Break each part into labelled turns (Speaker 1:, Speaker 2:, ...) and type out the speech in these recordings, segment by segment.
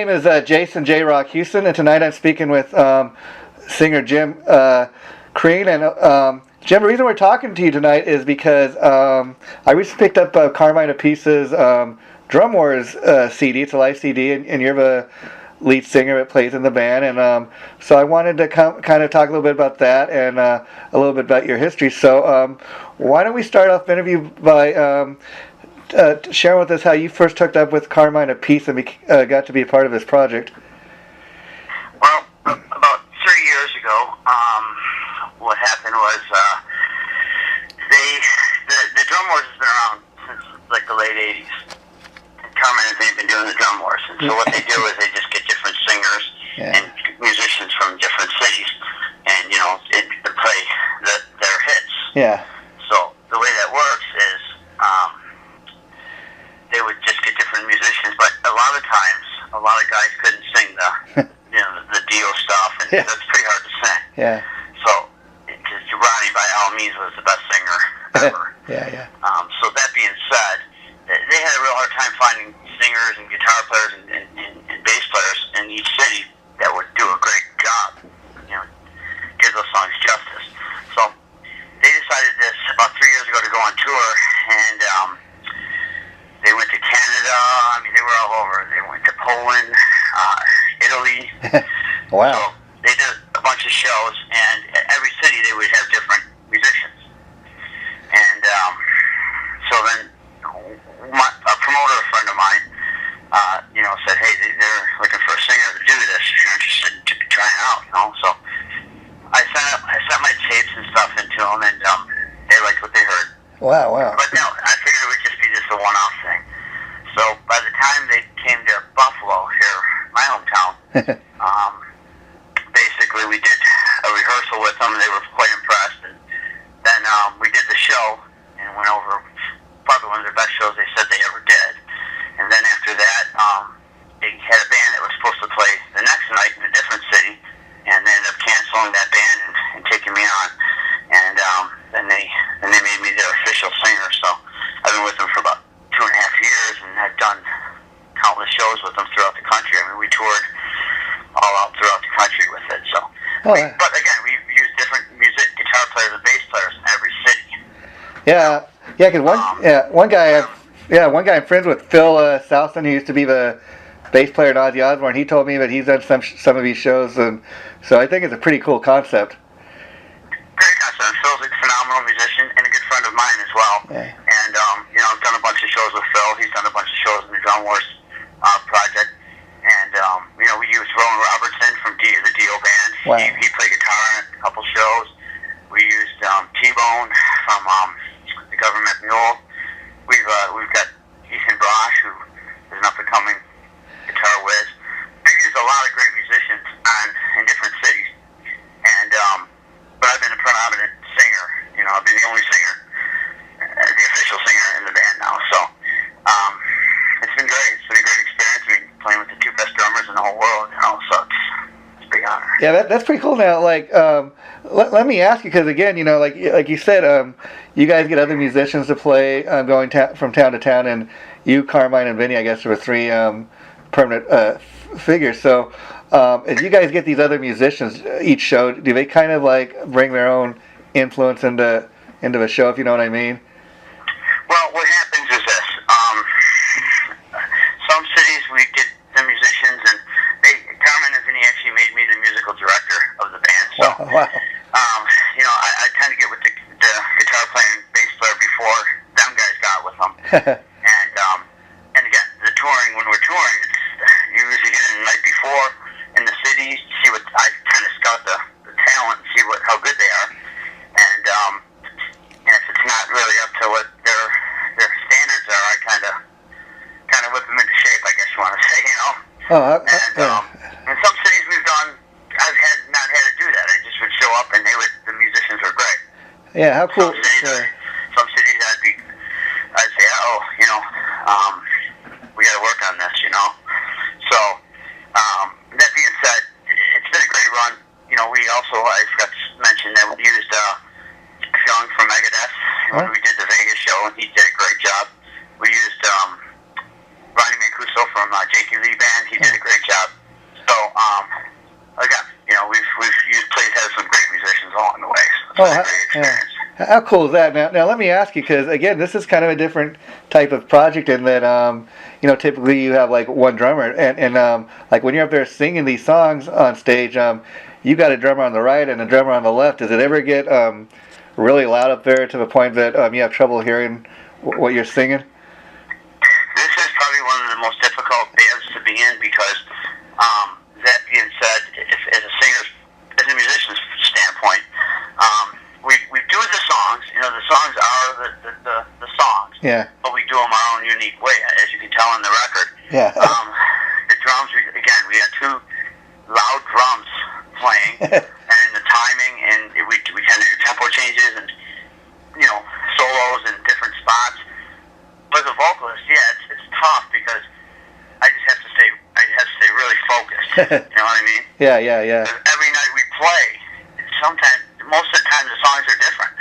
Speaker 1: name is Jason JROCK Houston, and tonight I'm speaking with singer Jim Crean. And Jim, the reason we're talking to you tonight is because I recently picked up Carmine Apice's Drum Wars CD. It's a live CD, and you're the lead singer that plays in the band. And so I wanted to kind of talk a little bit about that and a little bit about your history. So why don't we start off the interview by sharing with us how you first hooked up with Carmine Apice and got to be a part of this project.
Speaker 2: Well, about 3 years ago, what happened was the Drum Wars has been around since like the late 80s. And Carmine and they've been doing the Drum Wars. And so what they do is they just get different singers and musicians from different cities and, you know, to play their hits.
Speaker 1: Yeah.
Speaker 2: So the way that works is they would just get different musicians, but a lot of times, a lot of guys couldn't sing the Dio stuff, and that's pretty hard to sing.
Speaker 1: Yeah.
Speaker 2: So, because Ronnie, by all means, was the best singer ever.
Speaker 1: Yeah.
Speaker 2: So that being said, they had a real hard time finding singers and guitar players and bass players in each city that would do a great job, you know, give those songs justice. So they decided this about 3 years ago to go on tour, and they went to Canada. I mean, they were all over. They went to Poland, Italy.
Speaker 1: Wow.
Speaker 2: So they did a bunch of shows, and at every city they would have different musicians. And so then a promoter, a friend of mine, you know, said, hey, they're looking for a singer to do this. If you're interested in trying out, you know. So I sent my tapes and stuff into them, and they liked what they heard.
Speaker 1: Wow.
Speaker 2: But no, I figured it would just be just a one-off thing. So by the time they came to Buffalo, here, my hometown, basically we did a rehearsal with them. They were quite impressed. And then we did the show and went over probably one of their best shows they said they ever did. And then after that, they had a band that was supposed to play the next night in a different city, and they ended up canceling that band and taking me on. And then they made me their official singer. So I've been with them for about 2.5 years, and I've done countless shows with them throughout the country. I mean, we toured all out throughout the country with it. So, but again, we use different guitar players and bass players in every city.
Speaker 1: Yeah. Because one guy I'm friends with, Phil Southon, he used to be the bass player in Ozzy Osbourne. He told me that he's done some of these shows, and so I think it's a pretty cool concept.
Speaker 2: Great concept. Phil's a phenomenal musician and a good friend of mine as well.
Speaker 1: Yeah.
Speaker 2: And you know, I've done a bunch of shows with Phil. He's done a bunch of shows in the Drum Wars project. And you know, we used Rowan Robertson from the Dio band.
Speaker 1: Wow.
Speaker 2: He played guitar in a couple shows. We used T-Bone from the Government Mule. We've got Ethan Brosh, who is an up-and-coming guitar whiz. We used a lot of great musicians in different cities. And but I've been a predominant singer. You know, I've been the only singer, the official singer in the band now. So it's been great. It's been a great experience. I mean, playing with the two best drummers in the whole world. You know, so it's a big honor.
Speaker 1: Yeah, that's pretty cool. Now, like, let me ask you, because again, you know, like you said, you guys get other musicians to play, going from town to town, and you, Carmine, and Vinny, I guess, were three permanent figures. So, if you guys get these other musicians each show, do they kind of like bring their own influence into the show, if you know what I mean?
Speaker 2: Well, what happens is this: some cities we get the musicians, and Carmine and Vinny actually made me the musical director of the band. So,
Speaker 1: wow.
Speaker 2: You know, I kind of get with the guitar player and bass player before them guys got with them. And again, the touring, when we're touring, you usually get in the night before in the city, see what I kind of scout the talent and see how good they are. And if it's not really up to what their standards are, I kind of whip them into shape, I guess you want to say, you know. In some cities we've done, I've not had to do that. I just would show up and the musicians were great.
Speaker 1: Yeah, how cool.
Speaker 2: Some cities I'd say, you know, we got to work on this, you know. So that being said, it's been a great run. You know, I forgot to mention that we used Sean from Megadeth when we did the Vegas show, and he did a great job. We used Ronnie Mancuso from Jakey Lee Band. He did a great job.
Speaker 1: Oh,
Speaker 2: It's been a great experience.
Speaker 1: how cool is that? Now let me ask you, because again, this is kind of a different type of project in that, typically you have like one drummer, and like when you're up there singing these songs on stage, you got a drummer on the right and a drummer on the left. Does it ever get really loud up there to the point that you have trouble hearing what you're singing?
Speaker 2: This is probably one of the most difficult bands to be in because, that being said, if, as a singer, as a musician's standpoint, we do the songs. The songs are the songs.
Speaker 1: Yeah.
Speaker 2: But we do them our own unique way, as you can tell on the record.
Speaker 1: Yeah.
Speaker 2: The drums, we had two loud drums playing, and the timing, and we kind of do tempo changes and solos in different spots. But the vocalist, it's tough because I have to stay really focused. You know what I mean?
Speaker 1: Yeah.
Speaker 2: Every night we play, most of the time the songs are different.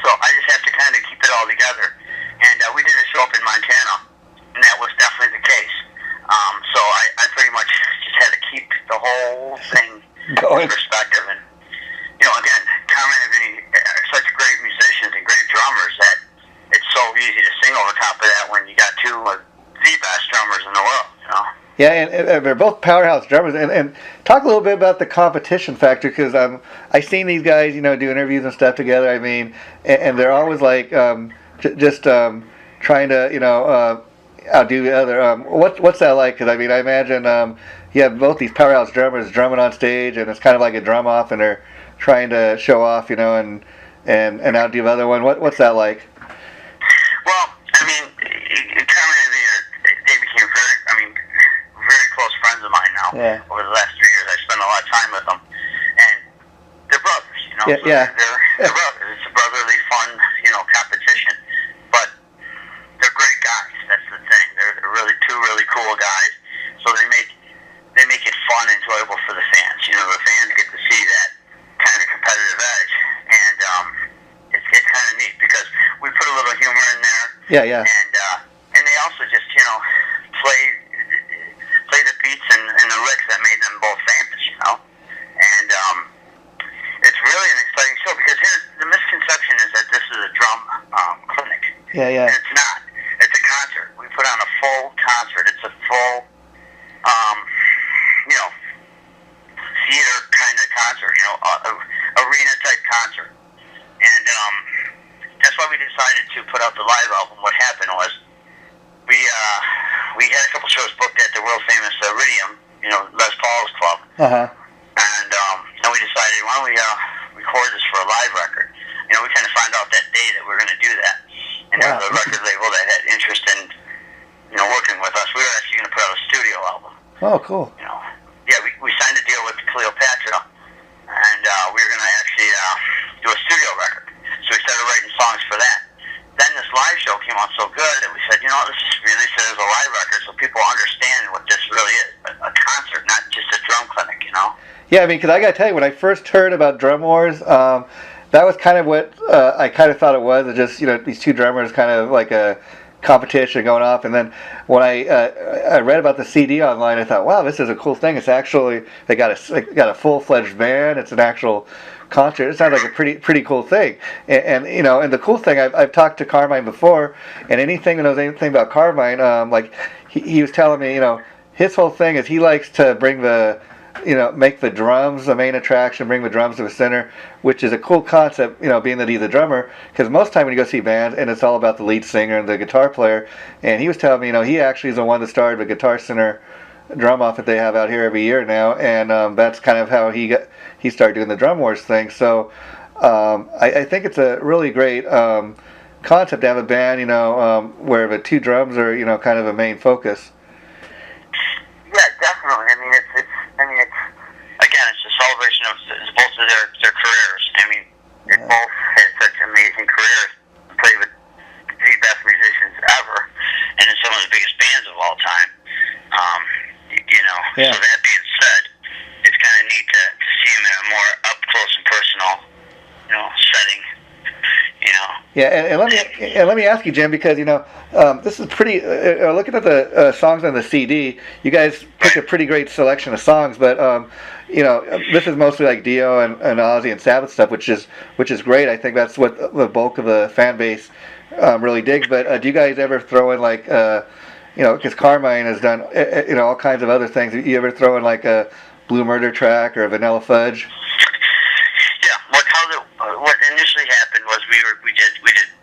Speaker 2: So I just have to kind of keep it all together. And we did a show up in Montana, and that was definitely the case. So I pretty much just had to keep the whole thing in perspective. And again, Carmen and Vinny are such great musicians and great drummers that it's so easy to sing over top of that when you got two of the best drummers in the world.
Speaker 1: Yeah, and they're both powerhouse drummers. And talk a little bit about the competition factor, because I've seen these guys, do interviews and stuff together. I mean, and they're always like just trying to outdo the other. What's that like? Because I mean, I imagine you have both these powerhouse drummers drumming on stage, and it's kind of like a drum off, and they're trying to show off, and outdo the other one. What's that like?
Speaker 2: Well, I mean, Carmen and me they became very close friends of mine now.
Speaker 1: Yeah.
Speaker 2: Over the last 3 years, I spent a lot of time with them, and they're brothers.
Speaker 1: Yeah.
Speaker 2: They're brothers. It's a brotherly, fun, competition. But they're great guys. That's the thing. They're really two really cool guys. So they make it fun and enjoyable for the fans. The fans get to see that kind of competitive edge, and it's kind of neat because we put a little humor in there.
Speaker 1: Yeah.
Speaker 2: And they also just play the beats and the licks that made them both famous. And it's really an exciting show because the misconception is that this is a drum clinic.
Speaker 1: Yeah.
Speaker 2: And it's not. It's a concert. We put on a full concert. It's a full theater kind of concert. Arena type concert. And that's why we decided to put out the live album. What happened was we had a couple shows booked at the world famous Iridium, Les Paul's club.
Speaker 1: Uh-huh.
Speaker 2: And then we decided, why don't we record this for a live record? We kind of found out that day that we were going to do that. And there was a record label that had interest in working with us. We were actually going to put out a studio album.
Speaker 1: Oh, cool.
Speaker 2: We signed a deal with Cleopatra, and we were going to actually do a studio record. So we started writing songs for that. Then this live show came out so good that we said, let's just release it as a live record so people understand what this really is. A concert, not just a drum clinic,
Speaker 1: Yeah, I mean, because I got to tell you, when I first heard about Drum Wars, that was kind of what I kind of thought it was. It just, these two drummers kind of like a competition going off. And then when I read about the CD online, I thought, wow, this is a cool thing. It's actually, they got a full-fledged band. It's an actual concert. It sounds like a pretty cool thing. And the cool thing, I've talked to Carmine before, and anything that knows anything about Carmine, like he was telling me, his whole thing is he likes to bring make the drums the main attraction, bring the drums to the center, which is a cool concept, being that he's a drummer, because most of the time when you go see bands, and it's all about the lead singer and the guitar player, and he was telling me, he actually is the one that started the Guitar Center drum off that they have out here every year now, and that's kind of how he started doing the Drum Wars thing. So I think it's a really great concept to have a band, where the two drums are, kind of a main focus.
Speaker 2: Yeah, definitely. It's a celebration of both of their careers. They both had such amazing careers, played with the best musicians ever, and in some of the biggest bands of all time.
Speaker 1: Yeah.
Speaker 2: So that being said, it's kind of neat to see them in a more up close and personal, setting.
Speaker 1: Yeah, and let me ask you, Jim, because this is pretty. Looking at the songs on the CD, you guys put picked a pretty great selection of songs, but you know, this is mostly like Dio and Ozzy and Sabbath stuff, which is great. I think that's what the bulk of the fan base really digs. But do you guys ever throw in like you know, because Carmine has done you know, all kinds of other things. You ever throw in like a Blue Murder track or a Vanilla Fudge?
Speaker 2: Yeah, what initially happened was we did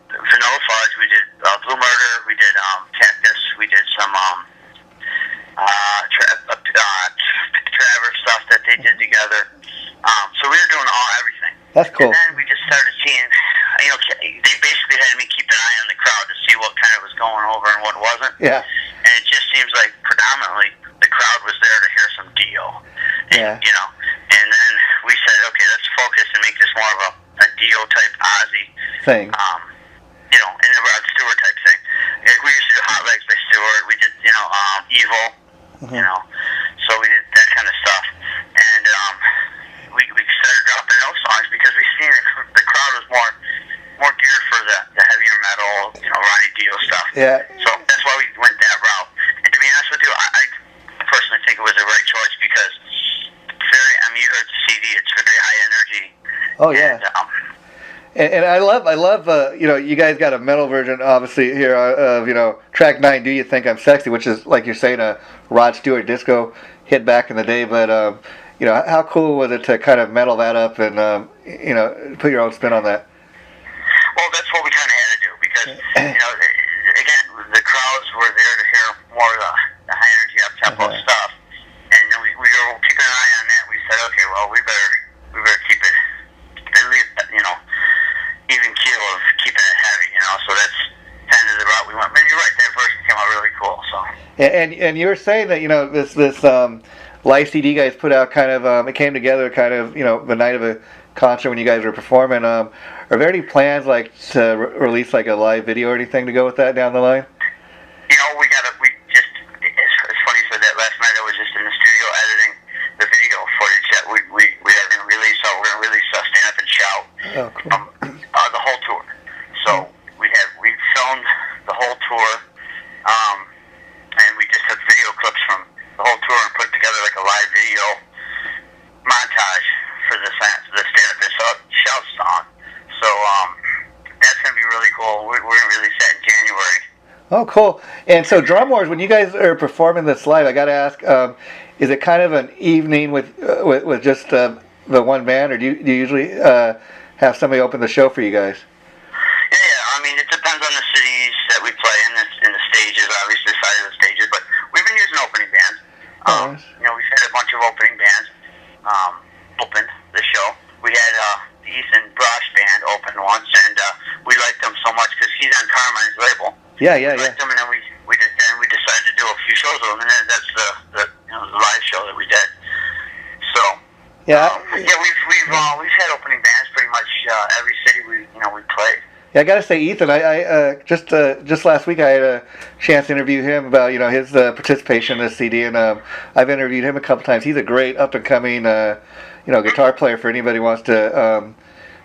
Speaker 2: Vanilla Fudge, we did Blue Murder, we did Cactus, we did some Traverse stuff that they did together. So we were doing everything.
Speaker 1: That's cool.
Speaker 2: And then we just started seeing, you know, they basically had me keep an eye on the crowd to see what kind of was going over and what wasn't.
Speaker 1: Yeah.
Speaker 2: And it just seems like predominantly the crowd was there to hear some Dio.
Speaker 1: Yeah.
Speaker 2: You know, and then we said, okay, let's focus and make this more of a Dio type Ozzy
Speaker 1: thing.
Speaker 2: You know, and the Rod Stewart type thing. Like we used to do Hot Legs by Stewart. We did, you know, Evil.
Speaker 1: Mm-hmm.
Speaker 2: You know, so we did that kind of stuff, and we started dropping those songs because we seen the crowd was more geared for the heavier metal, you know, Ronnie Dio stuff.
Speaker 1: Yeah.
Speaker 2: So that's why we went that route. And to be honest with you, I personally think it was the right choice because you heard the CD, it's very high energy.
Speaker 1: Oh yeah. And I love you know, you guys got a metal version obviously here of, you know, track 9, Do You Think I'm Sexy, which is, like you're saying, a Rod Stewart disco hit back in the day. But you know, how cool was it to kind of metal that up and you know, put your own spin on that?
Speaker 2: Well, that's what we kind of had to do because you know, again, the crowds were there to hear more of the high energy up tempo stuff, and we were keeping an eye on that. We said, okay, well, we better keep it at least, you know, even keel of keeping it heavy, you know. So that's kind of the route we went. But you're right, that version came out really cool. So.
Speaker 1: And you were saying that, you know, this live CD guys put out kind of it came together kind of, you know, the night of a concert when you guys were performing. Are there any plans like to release like a live video or anything to go with that down the line?
Speaker 2: You know, it's funny you said that. Last night I was just in the studio editing the video footage that we are going to release. So we're going to release Stand Up and Shout.
Speaker 1: Oh, cool.
Speaker 2: The whole tour. So we filmed the whole tour, and we just took video clips from the whole tour and put together like a live video montage for the Stand Up and Shout song. So that's going to be really cool. We're going to release that in January.
Speaker 1: Oh, cool. And so Drum Wars, when you guys are performing this live, I got to ask, is it kind of an evening with just the one band, or do you usually have somebody open the show for you guys?
Speaker 2: Yeah. I mean, it depends on the cities that we play in the stages, obviously, the size of the stages. But we've been using opening bands.
Speaker 1: Nice.
Speaker 2: You know, we've had a bunch of opening bands open the show. We had the Ethan Brosh band open once, and we liked them so much because he's on Carmine's label.
Speaker 1: Yeah.
Speaker 2: We liked them, and then we decided to do a few shows with them, and then that's the live show that we did. So we've had opening bands pretty much every city we played.
Speaker 1: Yeah, I got to say, Ethan, I just last week I had a chance to interview him about, you know, his participation in this CD, and I've interviewed him a couple times. He's a great up and coming you know, guitar player for anybody who wants to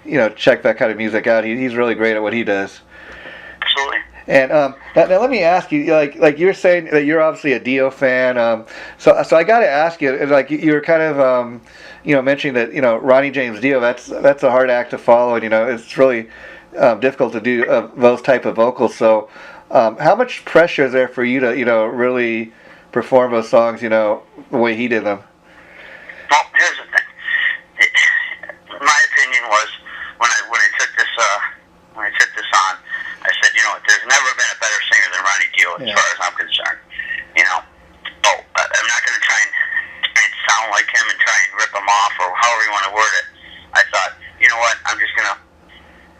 Speaker 1: you know, check that kind of music out. He's really great at what he does.
Speaker 2: Absolutely.
Speaker 1: And now let me ask you, like you're saying that you're obviously a Dio fan. So I got to ask you, like you were kind of you know, mentioning that, you know, Ronnie James Dio, that's a hard act to follow, and you know, it's really difficult to do those type of vocals. So how much pressure is there for you to, you know, really perform those songs, you know, the way he did them?
Speaker 2: Well, here's the thing. My opinion was when I took this on, I said, you know, there's never been a better singer than Ronnie Dio as far as I'm concerned. You know, I'm not going to try and sound like him and try and rip him off or however you want to word it. I thought, you know what, I'm just going to,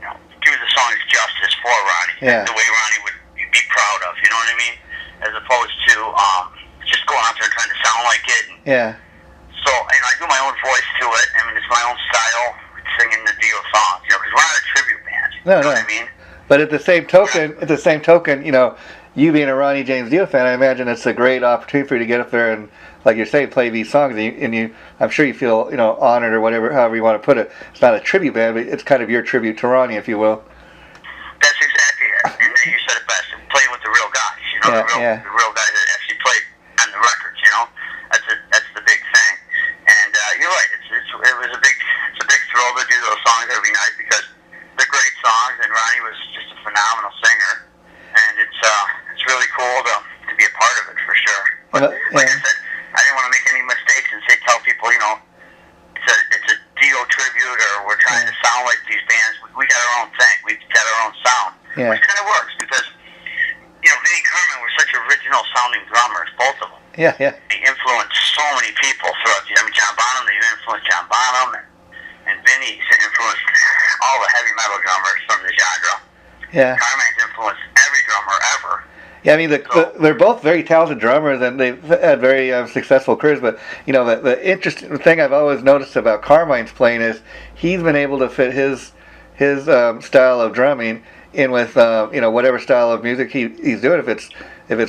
Speaker 2: you know, do the songs justice for Ronnie, the way Ronnie would be proud of. You know what I mean? As opposed to just going out there and trying to sound like it. And, so, you know, I do my own voice to it. I mean, it's my own style singing the Dio songs. You know, because we're not a tribute band. You know what I mean?
Speaker 1: But at the same token, you know, you being a Ronnie James Dio fan, I imagine it's a great opportunity for you to get up there and, like you're saying, play these songs. And you, I'm sure you feel, you know, honored or whatever, however you want to put it. It's not a tribute band, but it's kind of your tribute to Ronnie, if you will.
Speaker 2: That's exactly it. And you said it best. Playing with the real guys, you know, the real guys that actually played on the records, you know. That's own sound,
Speaker 1: Yeah.
Speaker 2: which kind of works because, Vinnie and Carmen were such original sounding drummers, both of them.
Speaker 1: Yeah, yeah.
Speaker 2: They influenced so many people throughout John Bonham, they influenced John Bonham, and Vinnie influenced all the heavy metal drummers from the genre.
Speaker 1: Yeah.
Speaker 2: Carmen's influenced every drummer ever.
Speaker 1: Yeah, I mean, they're both very talented drummers, and they've had very successful careers. But the interesting thing I've always noticed about Carmine's playing is he's been able to fit his style of drumming in with whatever style of music he's doing. If it's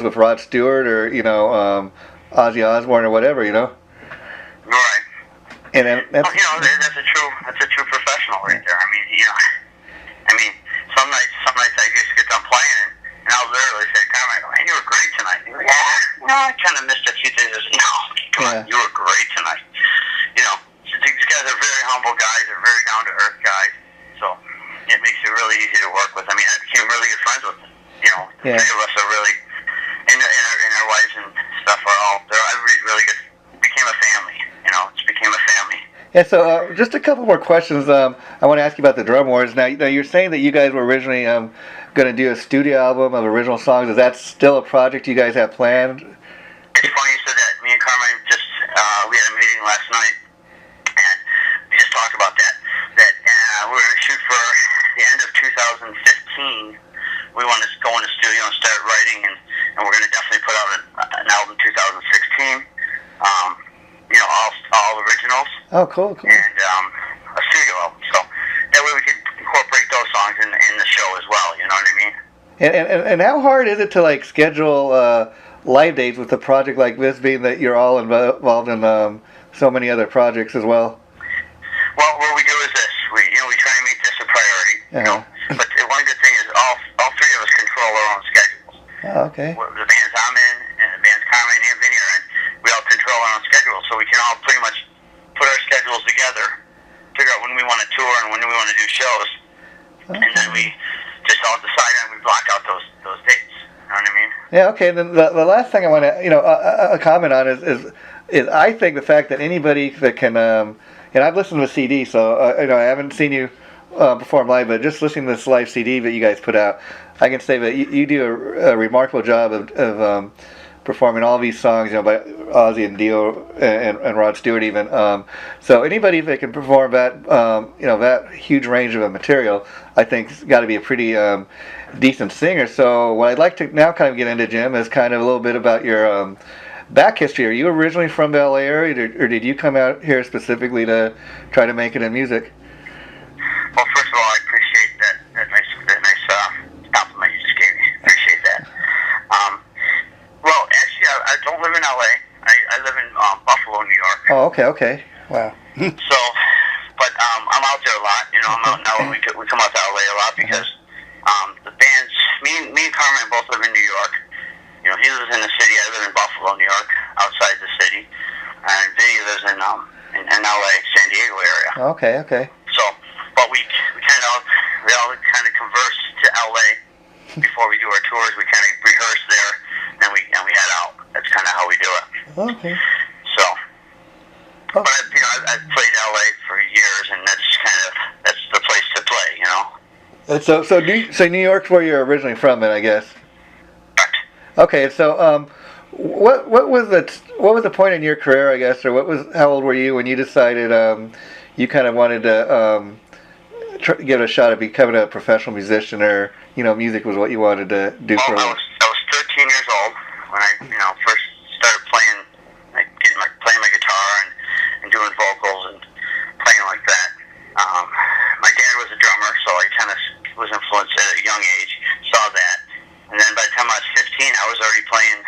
Speaker 1: with Rod Stewart or Ozzy Osbourne or whatever,
Speaker 2: Right.
Speaker 1: And then
Speaker 2: that's a true professional right there. I mean, some nights I just get done playing and I'll literally say, Carmine, man, you were great tonight. He's like, I kind of missed a few things. Come on, you were great tonight. These guys are very humble guys. They're very down to earth guys. So it makes it really easy to work with. I mean, I became really good friends with them. The three of us are really, and our wives and stuff they're really good. Became a family. It became a family.
Speaker 1: Yeah, so just a couple more questions. I want to ask you about the Drum Wars. Now you're saying that you guys were originally going to do a studio album of original songs. Is that still a project you guys have planned?
Speaker 2: It's funny you said that. Me and Carmine we had a meeting last night, and we just talked about that. That we're going to shoot for the end of 2015. We want to go in the studio and start writing, and we're going to definitely put out an album 2016. All originals.
Speaker 1: Oh, cool.
Speaker 2: And a studio album. So that way we can incorporate those songs in the show as well. You know what I mean?
Speaker 1: And how hard is it to schedule live dates with a project like this, being that you're all involved in so many other projects as well?
Speaker 2: Well, what we do is this: we try and make this a priority. But one good thing is all three of us control our own schedules.
Speaker 1: Oh, okay.
Speaker 2: The bands I'm in, and the bands Carmine and Vinny are in, we all control our own schedules, so we can all pretty much put our schedules together, figure out when we want to tour and when we want to do shows, and then we just all decide and we block out those dates. You know what I mean?
Speaker 1: Yeah. Okay. Then the last thing I want to comment on is I think the fact that anybody that can and I've listened to the CD, so I haven't seen you perform live, but just listening to this live CD that you guys put out, I can say that you do a remarkable job of performing all these songs, by Ozzy and Dio and Rod Stewart even. So anybody that can perform that, that huge range of material, I think's got to be a pretty decent singer. So what I'd like to now kind of get into, Jim, is kind of a little bit about your back history. Are you originally from the LA area, or did you come out here specifically to try to make it in music?
Speaker 2: Well, first of all, I appreciate that nice compliment you just gave me. Appreciate that. Well, actually, I don't live in LA. I live in Buffalo, New York.
Speaker 1: Oh, okay. Wow.
Speaker 2: So, but I'm out there a lot. I'm out now. We come out to LA a lot because the bands. Me and Carmen both live in New York. He lives in the city. I live in Buffalo, New York, outside the city, and Vinny lives in LA, San Diego area.
Speaker 1: Okay.
Speaker 2: So, but we all kind of converse to LA before we do our tours. We kind of rehearse there, and we head out. That's kind of how we do it.
Speaker 1: Okay.
Speaker 2: So, but I've played LA for years, and that's the place to play.
Speaker 1: And so New York's where you're originally from, then, I guess.
Speaker 2: Correct.
Speaker 1: Okay, so what was the point in your career, I guess, or how old were you when you decided you kind of wanted to give it a shot at becoming a professional musician, or music was what you wanted to do for a living?
Speaker 2: I was 13 years old when I first started playing my guitar and doing vocals and playing like that. My dad was a drummer, so I kind of was influenced at a young age. Saw that. And then by the time I was 15, I was already playing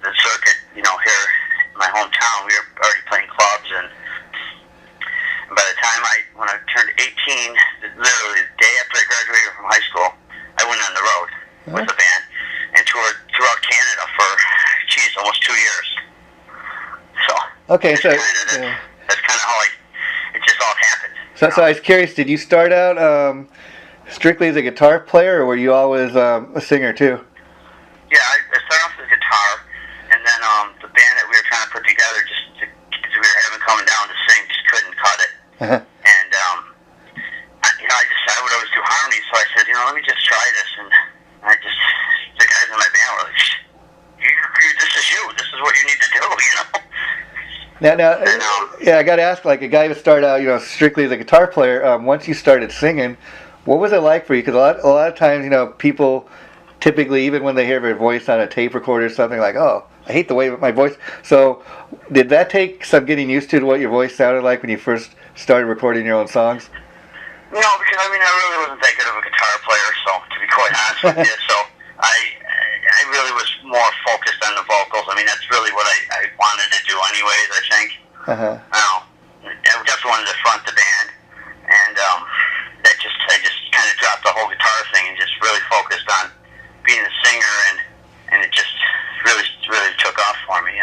Speaker 2: the circuit, here in my hometown. We were already playing clubs, and by the time when I turned 18, literally the day after I graduated from high school, I went on the road with a band and toured throughout Canada for, almost 2 years. So,
Speaker 1: okay, so
Speaker 2: that's kind of how it just all happened.
Speaker 1: So I was curious, did you start out strictly as a guitar player, or were you always a singer too?
Speaker 2: Yeah, I started off with guitar, and then the band that we were trying to put together, because we were having coming down to sing, just couldn't cut it. And I would always do harmonies, so I said, let me just try this. And the guys in my band were like, this is you. This is what you need to do, you know.
Speaker 1: Now, yeah, I got to ask, like a guy who started out, strictly as a guitar player. Once you started singing, what was it like for you? Because a lot of times, people typically, even when they hear their voice on a tape recorder or something, like, oh, I hate the way my voice. So, did that take some getting used to what your voice sounded like when you first started recording your own songs?
Speaker 2: No, because I really wasn't that good of a guitar player. So, to be quite honest with you, so I really was more focused on the vocals. That's really what I wanted to do anyways, I think. I definitely wanted to front the band, and I just kind of dropped the whole guitar thing and just really focused on being a singer, and it just really took off for me,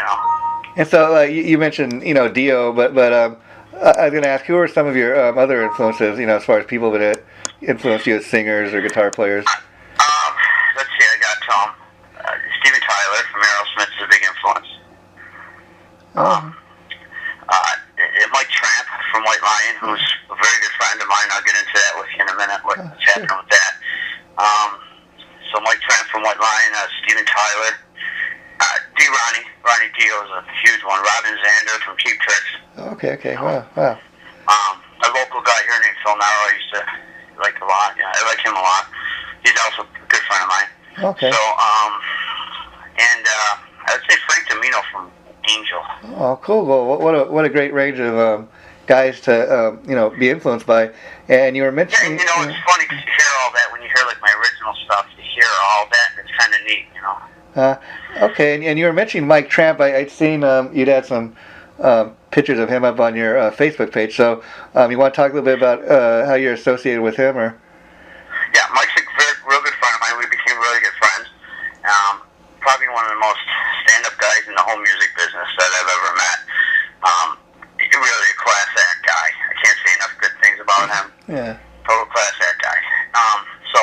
Speaker 2: And
Speaker 1: so you mentioned, Dio, but I was going to ask, who are some of your other influences, as far as people that influenced you as singers or guitar players?
Speaker 2: Let's see, I got Steven Tyler from Aerosmith is a big influence. Mike Tramp from White Lion, who's a very good friend of mine. I'll get into that with you in a minute, what's happening with that. So Mike Tramp from White Lion, Steven Tyler, Ronnie Dio is a huge one. Robin Zander from Cheap Tricks.
Speaker 1: Okay, wow.
Speaker 2: A local guy here named Phil Narrow I used to like a lot. Yeah, I like him a lot. He's also a good friend of mine.
Speaker 1: Okay.
Speaker 2: So, and I would say Frank Domino from Angel.
Speaker 1: Oh, cool. Well, what a great range of guys to be influenced by. And you were mentioning.
Speaker 2: Yeah, it's funny because you hear all that when you hear like my original stuff. You hear all that, and it's kind of neat,
Speaker 1: Okay, and you were mentioning Mike Tramp. I'd seen you'd had some pictures of him up on your Facebook page. So you want to talk a little bit about how you're associated with him, or?
Speaker 2: Yeah, Mike's a real good friend of mine. We became really good friends. Probably one of the most stand-up guys in the whole music business that I've ever met. Really a class act guy. I can't say enough good things about him.
Speaker 1: Yeah.
Speaker 2: Total class act guy. So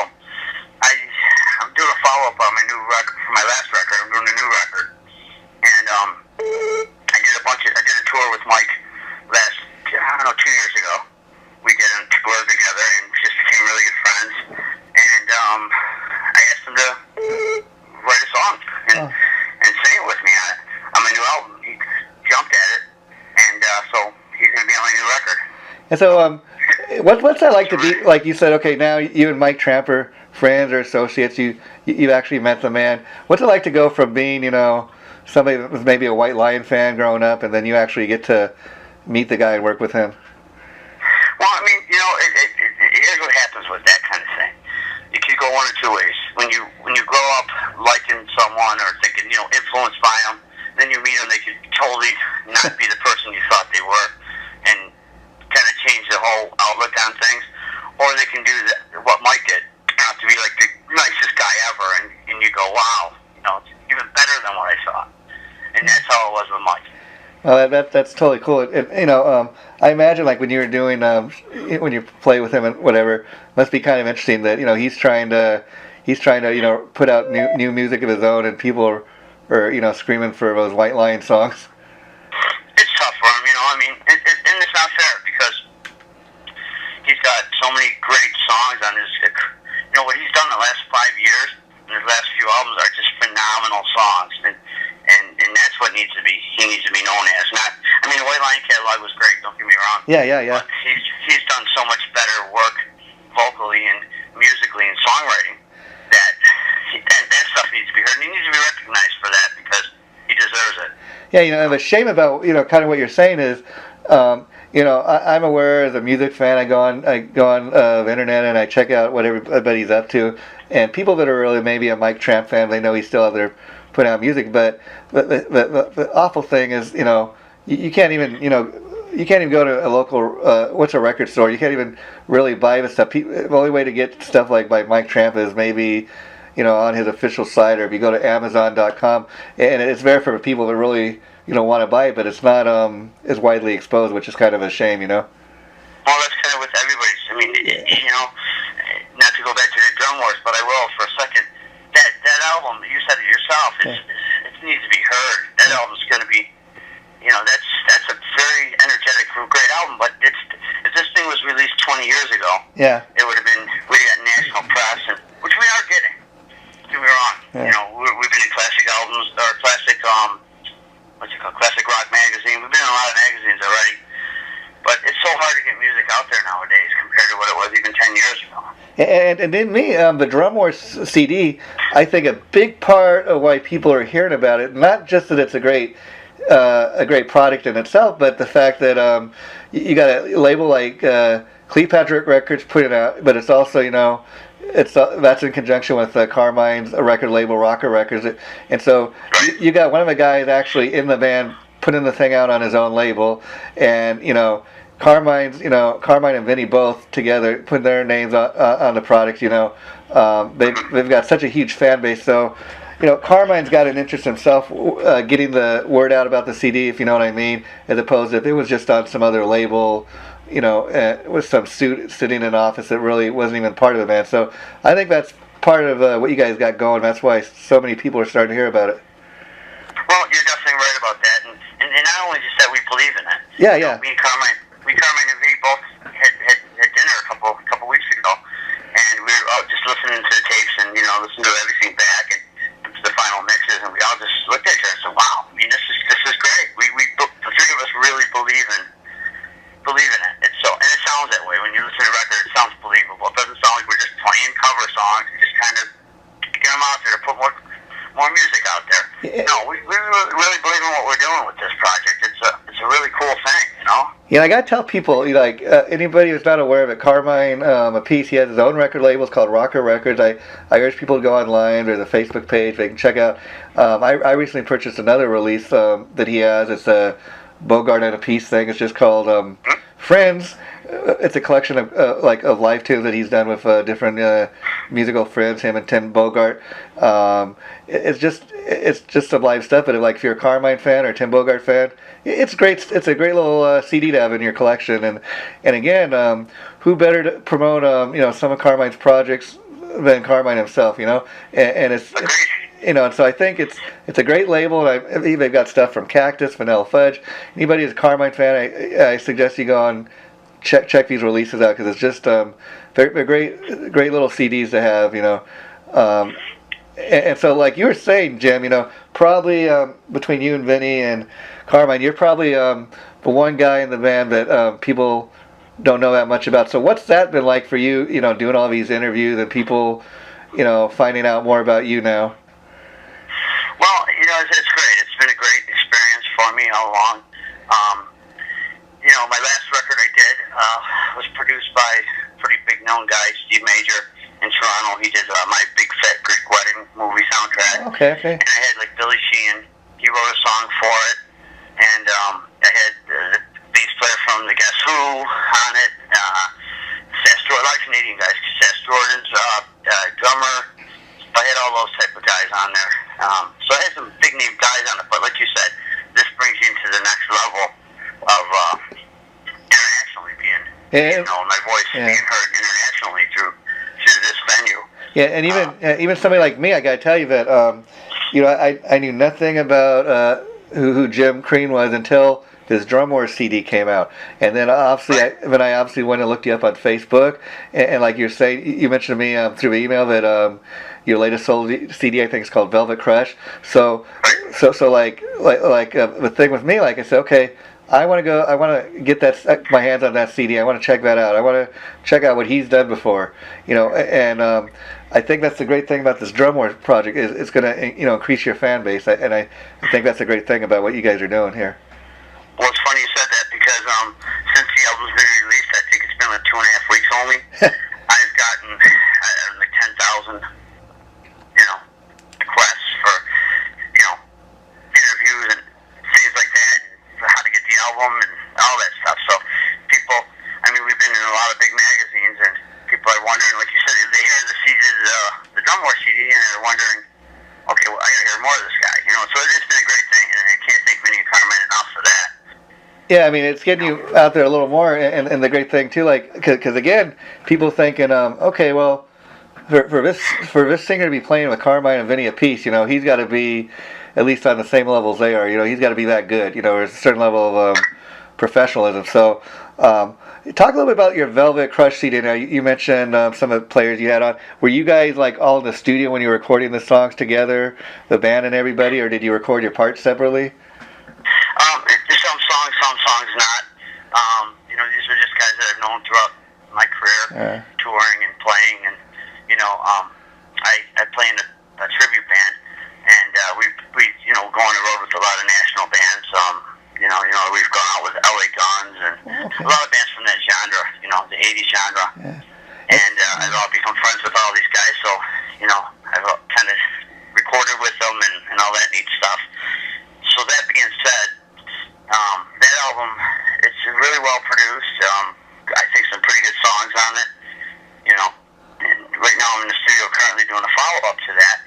Speaker 2: I'm doing a follow-up on my new record, for my last record. I'm doing a new record. And I did a tour with Mike last, 2 years ago. We did a tour together and just became really good friends. And I asked him to write a song and sing it with me on my new album. He jumped at it, and so he's going to be on my new record.
Speaker 1: And so, what's that like to be, like you said, okay, now you and Mike Tramp are friends or associates, you actually met the man. What's it like to go from being, somebody that was maybe a White Lion fan growing up, and then you actually get to meet the guy and work with him?
Speaker 2: Well, here's what happens with that kind of thing. It can go one or two ways. When you grow up liking someone or thinking, influenced by them, then you meet them, they can totally not be the person you thought they were, and kind of change the whole outlook on things. Or they can do what Mike did, to be like the nicest guy ever, and you go, wow, it's even better than what I thought. And that's how it was with Mike.
Speaker 1: Well, that's totally cool. I imagine like when you were doing when you play with him and whatever, must be kind of interesting that he's trying to put out new music of his own, and people are screaming for those White Lion songs.
Speaker 2: It's tough for him, and it's not fair because he's got so many great songs on his. What he's done the last 5 years and his last few albums are just phenomenal songs, and that's what he needs to be known as. The White Lion catalog was great. Don't get me wrong.
Speaker 1: Yeah.
Speaker 2: But he's done so much better work vocally and musically and songwriting that stuff needs to be heard, and he needs to be recognized for that because he deserves it.
Speaker 1: Yeah, the shame about kind of what you're saying is, I'm aware as a music fan. I go on the internet and I check out what everybody's up to, and people that are really maybe a Mike Tramp fan, they know he's still out there putting out music. But the awful thing is, you can't even go to a local what's a record store. You can't even really buy the stuff. The only way to get stuff like by Mike Tramp is maybe on his official site, or if you go to Amazon.com, and it's there for people that really want to buy it, but it's not as widely exposed, which is kind of a shame,
Speaker 2: Well, that's kind of with everybody's. Not to go back to the drum wars, but I will for a second. That album, you said it yourself, it needs to be heard. That album's going to be, that's a very energetic, great album. But if this thing was released 20 years ago, it would have been, we got national press and what's it called, Classic Rock magazine. We've been in a lot of magazines already. But it's so hard to get music out there nowadays compared to what it was even 10 years ago.
Speaker 1: And in me, the Drum Wars CD, I think a big part of why people are hearing about it, not just that it's a great product in itself, but the fact that you got a label like Cleopatra Records putting it out, but it's also, that's in conjunction with Carmine's record label, Rocker Records, and so you got one of the guys actually in the band putting the thing out on his own label, and Carmine and Vinny both together putting their names on the product. They've got such a huge fan base, so Carmine's got an interest himself getting the word out about the CD, if you know what I mean, as opposed to if it was just on some other label, with some suit sitting in an office that really wasn't even part of the band. So I think that's part of what you guys got going. That's why so many people are starting to hear about it.
Speaker 2: Well, you're definitely right about that, and not only just that, we believe in it.
Speaker 1: Yeah.
Speaker 2: Me and Carmine and V both had dinner a couple weeks ago, and we were out just listening to the tapes and listening to everything back and the final mixes, and we all just looked at each other and said, "Wow, I mean, this is great." We the three of us really believe in it. It's so, and it sounds that way when you listen to the record. It sounds believable. It doesn't sound like we're just playing cover songs and just kind of get them out there to put more music out there.
Speaker 1: Yeah.
Speaker 2: No, we really believe in what we're doing with this project. It's a really cool thing,
Speaker 1: Yeah, I gotta tell people, anybody who's not aware of it, Carmine Appice, he has his own record label. It's called Rocker Records. I urge people to go online. There's a Facebook page they can check out. I recently purchased another release that he has. It's a Bogart and Appice thing. It's just called Friends. It's a collection of live tunes that he's done with different musical friends, him and Tim Bogart. It's just some live stuff. But if you're a Carmine fan or a Tim Bogart fan, it's great. It's a great little CD to have in your collection. And again, who better to promote some of Carmine's projects than Carmine himself? And it's and so I think it's a great label. And they've got stuff from Cactus, Vanilla Fudge. Anybody who's a Carmine fan, I suggest you go on. Check these releases out, because it's just they're great little CDs to have, and so like you were saying, Jim, probably between you and Vinny and Carmine, you're probably the one guy in the band that people don't know that much about. So what's that been like for you, doing all these interviews and people, finding out more about you now?
Speaker 2: Well, it's great. It's been a great experience for me all along. My last record I did was produced by a pretty big known guy, Steve Major, in Toronto. He did My Big Fat Greek Wedding movie soundtrack.
Speaker 1: Okay.
Speaker 2: And I had Billy Sheehan. He wrote a song for it, and I had the bass player from the Guess Who on it. A lot of Canadian guys. Seth Jordan's drummer. I had all those type of guys on there. So I had some big name guys on it, but like you said, this brings you to the next level of internationally being, my voice being heard internationally through this venue.
Speaker 1: Yeah, and even somebody like me, I gotta tell you that I knew nothing about who Jim Crean was until this Drum Wars CD came out, and then obviously I went and looked you up on Facebook, and like you're saying, you mentioned to me through email that your latest CD, I think, is called Velvet Crush. So the thing with me, like I said, okay, I want to get my hands on that CD. I want to check that out. I want to check out what he's done before, and I think that's the great thing about this Drum Wars project is it's going to increase your fan base, and I think that's a great thing about what you guys are doing here.
Speaker 2: Well, it's funny you said that, because since the album's been released, I think it's been 2.5 weeks only. I've gotten 10,000 requests for interviews and things like that, for how to get the album and all that stuff. So people, we've been in a lot of big magazines, and people are wondering, like you said, they hear the Drum Wars CD, and they're wondering, okay, well, I got to hear more of this guy. So it's been a great thing, and I can't thank Vinny and Carmine enough for that.
Speaker 1: Yeah, it's getting you out there a little more, and the great thing too, because again, people thinking, okay, well, for this singer to be playing with Carmine and Vinny Appice, he's got to be at least on the same level as they are. He's got to be that good. There's a certain level of professionalism. So, talk a little bit about your Velvet Crush CD. Now, you mentioned some of the players you had on. Were you guys like all in the studio when you were recording the songs together, the band and everybody, or did you record your parts separately?
Speaker 2: Some songs not. These are just guys that I've known throughout my career, touring and playing, and I play in a tribute band, and we go on the road with a lot of national bands. We've gone out with LA Guns and a lot of bands from that genre, the '80s genre, and I've become friends with all these guys. So I've kind of recorded with them and all that neat stuff. So that being said, that album, it's really well produced. I think some pretty good songs on it. And right now I'm in the studio currently doing a follow-up to that,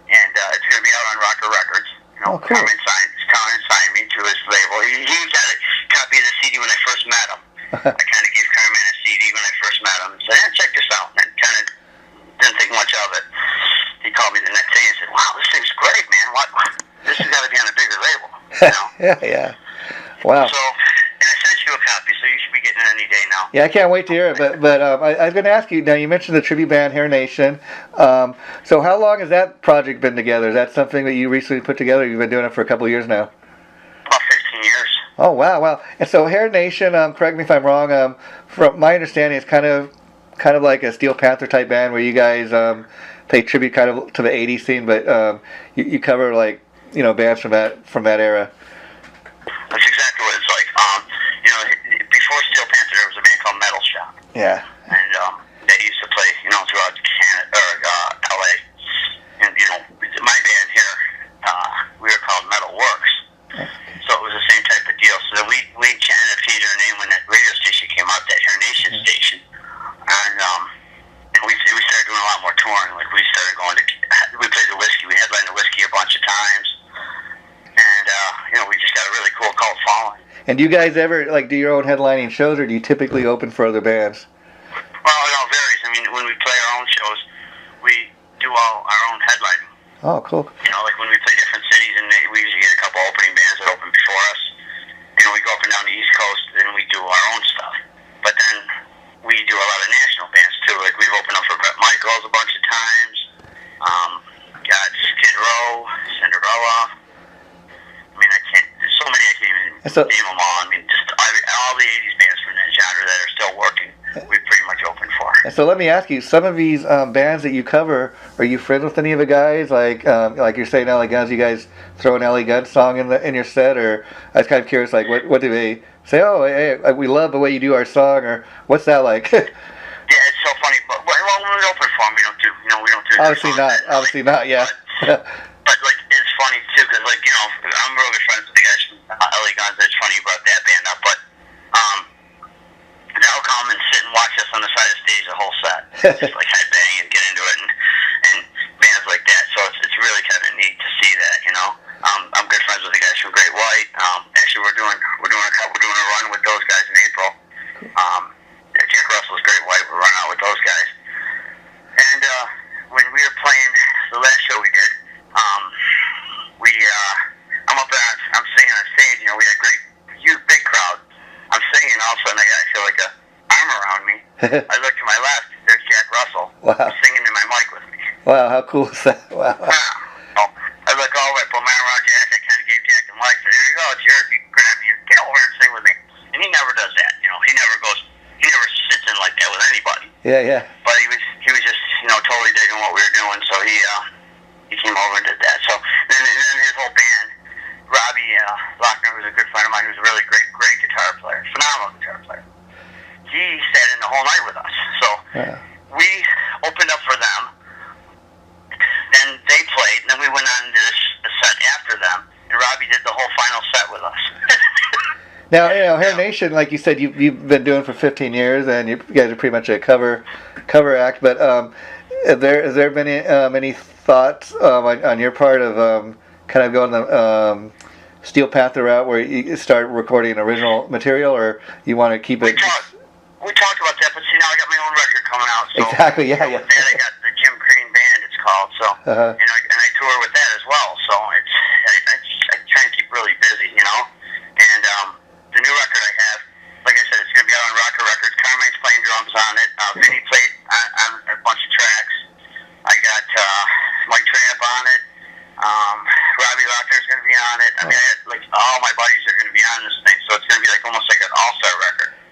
Speaker 2: and it's going to be out on Rocker Records.
Speaker 1: Cool.
Speaker 2: Carmen signed me to his label. He got a copy of the CD when I first met him. I kind of gave Carmen a CD when I first met him and said, check this out. And kind of didn't think much of it. He called me the next day and said, wow, this thing's great, man. What? This has got to be on a bigger label.
Speaker 1: Yeah. Wow.
Speaker 2: So, and I sent you a copy, so you should be getting it any day now.
Speaker 1: Yeah, I can't wait to hear it. But I was going to ask you, now you mentioned the tribute band Hair Nation. So how long has that project been together? Is that something that you recently put together? You've been doing it for a couple of years now.
Speaker 2: About 15 years.
Speaker 1: Oh, wow. And so Hair Nation, correct me if I'm wrong, from my understanding, it's kind of like a Steel Panther type band where you guys pay tribute kind of to the 80s scene, but you cover like, bands from that era.
Speaker 2: That's exactly what it's like. Before Steel Panther, there was a band called Metal Shop.
Speaker 1: Yeah.
Speaker 2: And they used to play, throughout Canada or LA. And my band here, we were called Metal Works. Okay. So it was the same type of deal. So then we ended up changing our name when that radio station came out, that Hair Nation station. And we started doing a lot more touring. Like we started we played the Whiskey. We headlined the Whiskey a bunch of times. And we just got a really cool cult following.
Speaker 1: And do you guys ever do your own headlining shows, or do you typically open for other bands?
Speaker 2: Well, it all varies. I mean, when we play our own shows, we do all our own headlining.
Speaker 1: Oh, cool.
Speaker 2: Like when we play different cities, and we usually get a couple opening bands that open before us. We go up and down the East Coast, and we do our own stuff. But then we do a lot of national bands too. Like we've opened up for Bret Michaels a bunch of times. Got Skid Row, Cinderella. There's so many I can't even name them all. Just all the 80s bands from that genre that are still working, we've pretty much opened for.
Speaker 1: And so let me ask you, some of these bands that you cover, are you friends with any of the guys? Like you're saying LA Guns, you guys throw an LA Guns song in your set? Or I was kind of curious, what do they say? Oh, hey, we love the way you do our song, or what's that like?
Speaker 2: Yeah, it's so funny. But when we open for them, we don't do
Speaker 1: Obviously not, yeah.
Speaker 2: But it's funny too, because I'm really good friends with the guys from LA Guns. It's funny you brought that band up, but they'll come and sit and watch us on the side of the stage the whole set, just like headbang and get into it, and bands like that. So it's really kind of neat to see that. I'm good friends with the guys from Great White. Actually, we're doing a run with those guys in April. Jack Russell's Great White. We're running out with those guys, and when we were playing the last show we did. I'm up there, I'm singing on stage, we had a great, huge, big crowd. I'm singing, all of a sudden I feel like an arm around me. I look to my left, there's Jack Russell.
Speaker 1: Wow.
Speaker 2: Singing in my mic with me.
Speaker 1: Wow, how cool is that? Wow.
Speaker 2: I look over, I put my arm around Jack, I kind of gave Jack the mic, said, here you go, it's yours, you can grab me and get over and sing with me. And he never does that, he never sits in like that with anybody.
Speaker 1: Yeah.
Speaker 2: But he was just, totally digging what we were doing, so he came over and did that. So then his whole band, Robbie Lochner, who's a good friend of mine, who's a really great guitar player, phenomenal guitar player. He sat in the whole night with us. So we opened up for them. Then they played, and then we went on to the set after them, and Robbie did the whole final set with us.
Speaker 1: Now, Hair Nation, like you said, you've been doing for 15 years, and you guys are pretty much a cover act. But has there been any thoughts on your part of kind of going the Steel Panther route, where you start recording original material, or you want to keep it?
Speaker 2: We talked about that, but see, now I got my own record coming out. So
Speaker 1: exactly, yeah.
Speaker 2: With that, I got the Jim Crean band, it's called. So and I tour with that as well. So I try and keep really busy, And the new record I have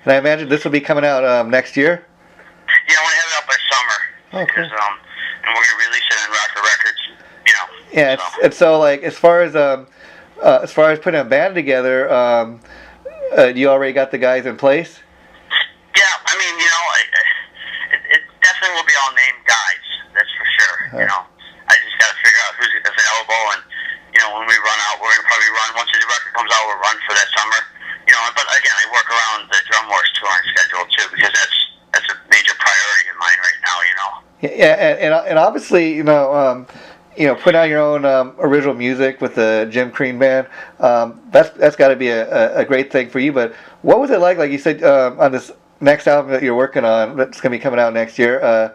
Speaker 1: And I imagine this will be coming out next year.
Speaker 2: Yeah, I want to have it out by summer.
Speaker 1: Oh, cool.
Speaker 2: Because, and we're gonna release it on Rocker Records. You know.
Speaker 1: Yeah,
Speaker 2: So.
Speaker 1: and so like as far as putting a band together, you already got the guys in place.
Speaker 2: Yeah, I mean, you know, it definitely will be all named guys. That's for sure.
Speaker 1: Uh-huh.
Speaker 2: You know, I just got to figure out who's available, and you know, when we run out, we're gonna probably run once the record comes out. We'll run for that summer. You know, but again, I work around the Drum Wars touring schedule too, because that's a major priority of mine right now. You know.
Speaker 1: Yeah, and obviously, putting out your own original music with the Jim Crean band, that's got to be a great thing for you. But what was it like you said, on this next album that you're working on, that's going to be coming out next year?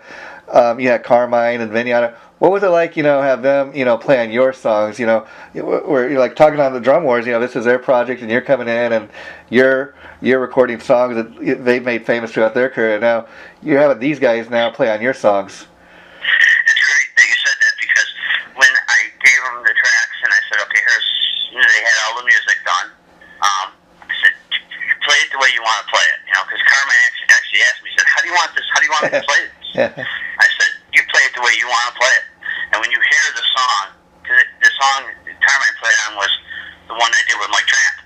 Speaker 1: You had Carmine and Vinyana. What was it like, have them, play on your songs, where you're like talking on the Drum Wars, this is their project and you're coming in and you're recording songs that they've made famous throughout their career. Now you're having these guys now play on your songs.
Speaker 2: It's great that you said that, because when I gave them the tracks and I said, okay, here's, they had all the music done. I said, play it the way you want to play it, because Carmine actually asked me, he said, how do you want this? How do you want me to play this?
Speaker 1: Yeah.
Speaker 2: I said, you play it the way you want to play it. And when you hear the song, because the song Carmine played on was the one I did with Mike Tramp.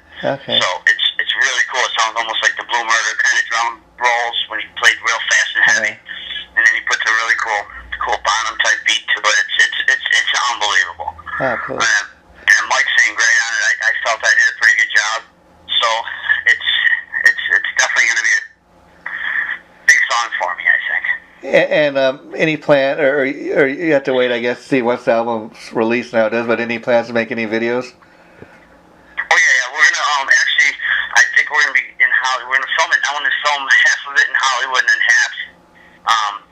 Speaker 1: Okay.
Speaker 2: So it's really cool. It sounds almost like the Blue Murder kind of drum rolls when he played real fast and heavy.
Speaker 1: Yeah.
Speaker 2: And then he puts a really cool bottom type beat to it. It's unbelievable.
Speaker 1: Oh, cool.
Speaker 2: And Mike sang great on it. I felt I did a pretty good job. So it's definitely going to be a big song for me, I think.
Speaker 1: And any plan, or you have to wait, I guess, to see once the album's released nowadays, but any plans to make any videos?
Speaker 2: Oh, yeah. We're going to, actually, I think we're going to be in Hollywood. We're going to film it. I want to film half of it in Hollywood and then half.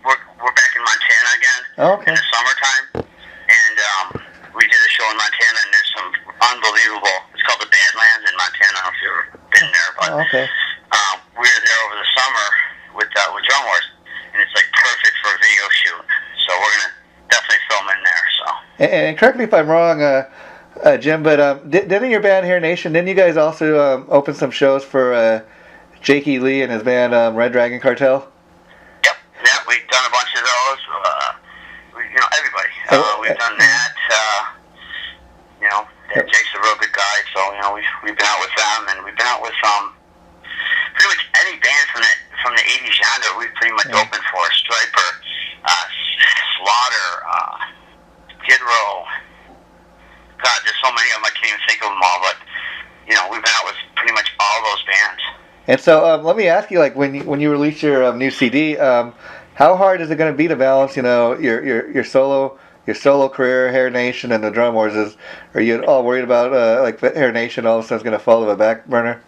Speaker 2: We're back in Montana again.
Speaker 1: Okay.
Speaker 2: In the summertime. And we did a show in Montana, and there's some unbelievable, it's called the Badlands in Montana. I don't know if you've ever been there, but
Speaker 1: Okay.
Speaker 2: we were there over the summer with Drum Wars, and it's like perfect for a video shoot. So we're going to definitely film in there. So.
Speaker 1: And correct me if I'm wrong, Jim, but didn't your band Hair Nation, didn't you guys also open some shows for Jakey Lee and his band Red Dragon Cartel?
Speaker 2: Yep. Yeah, we've done a bunch of those. Everybody. We've done that. Jake's a real good guy, so we've been out with them, and we've been out with pretty much any band from the '80s genre. We've pretty much opened for Striper, Slaughter, Skid Row. God, there's so many of them I can't even think of them all, but we've been out with pretty much all those bands.
Speaker 1: And so let me ask you, when you release your new CD, how hard is it going to be to balance, your solo career, Hair Nation, and the Drum Wars? Are you all worried about Hair Nation all of a sudden is going to fall to the back burner?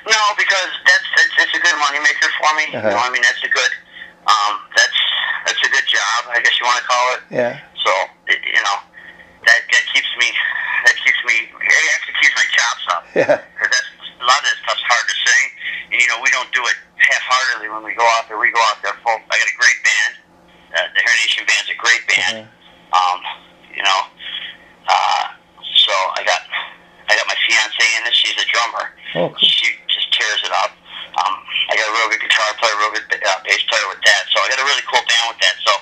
Speaker 2: No, because it's a good moneymaker for me.
Speaker 1: Uh-huh.
Speaker 2: That's a good that's a good job, I guess you want to call it.
Speaker 1: Yeah.
Speaker 2: So that keeps me. It actually keeps my chops up.
Speaker 1: Yeah.
Speaker 2: Because a lot of that stuff's hard to sing, and we don't do it half-heartedly when we go out there. We go out there full. I got a great band. The Hair Nation band's a great band. So I got my fiance in it. She's a drummer.
Speaker 1: Oh, cool.
Speaker 2: She just tears it up. I got a real good guitar player, real good bass player with that. So I got a really cool band with that. So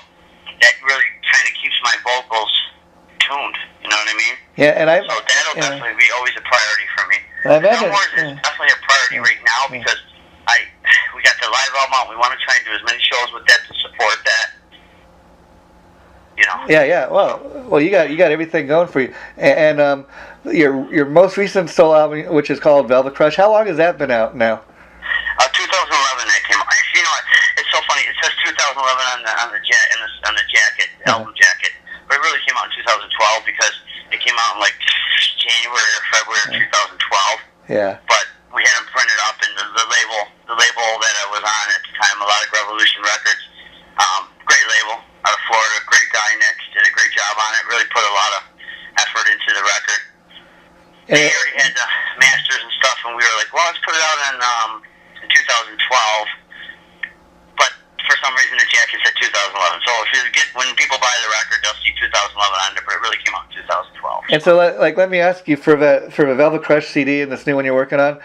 Speaker 2: that really kind of keeps my vocals tuned. You know what I mean?
Speaker 1: Yeah, and
Speaker 2: so that'll definitely be always a priority for me.
Speaker 1: I imagine.
Speaker 2: Drum Wars is definitely a priority right now because we got the live album out. We want to try and do as many shows with that to support that.
Speaker 1: Yeah. Well, you got everything going for you, and your most recent solo album, which is called Velvet Crush. How long has that been out now?
Speaker 2: 2011 that came out. Actually, it's so funny. It says 2011 on the jacket, album jacket, but it really came out in 2012 because it came out in January or February of 2012.
Speaker 1: Yeah.
Speaker 2: But we had them printed up, and the label that I was on at the time, Melodic Revolution Records, great label out of Florida, great guy Nick, did a great job on it. Really put a lot of effort into the record. They already had the masters and stuff, and we were like, well, let's put it out in 2012. But for some reason, the jacket said 2011. So when people buy the record, they'll see 2011 on it, but it really came out in 2012.
Speaker 1: And so, let me ask you, for the Velvet Crush CD and this new one you're working on,